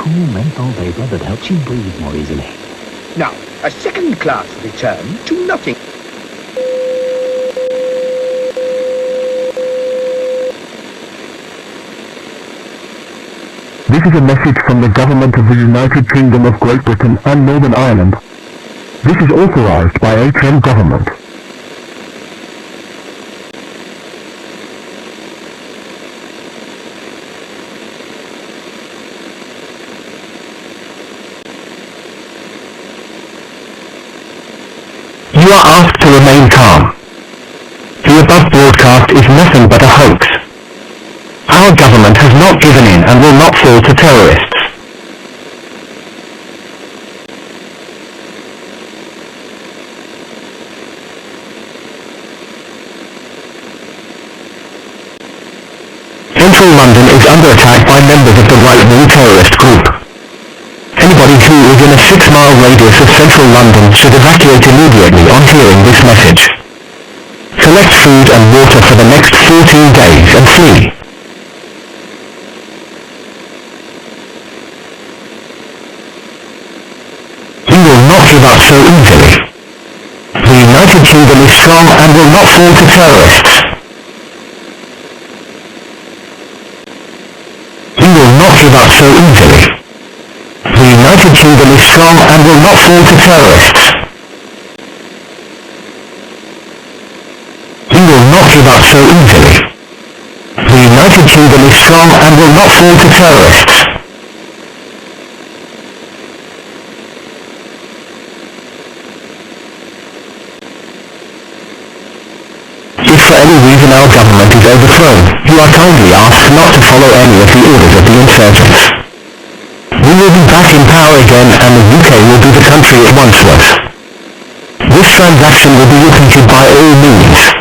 cool menthol vapor that helps you breathe more easily. Now, a second-class return to nothing. This is a message from the government of the United Kingdom of Great Britain and Northern Ireland. This is authorized by HM government. You are asked to remain calm. The above broadcast is nothing but a hoax. Our government has not given in and will not fall to terrorists. Central London is under attack by members of the right-wing terrorist group. Anybody who is in a 6-mile radius of central London should evacuate immediately on hearing this message. Collect food and water for the next 14 days and flee. We will not give up so easily. The United Kingdom is strong and will not fall to terrorists. We will not give up so easily. The United Kingdom is strong and will not fall to terrorists. We will not give up so easily. The United Kingdom is strong and will not fall to terrorists. If for any reason our government is overthrown, you are kindly asked not to follow any of the orders of the insurgents. We will be back in power again and the UK will be the country it once was. This transaction will be repeated by all means.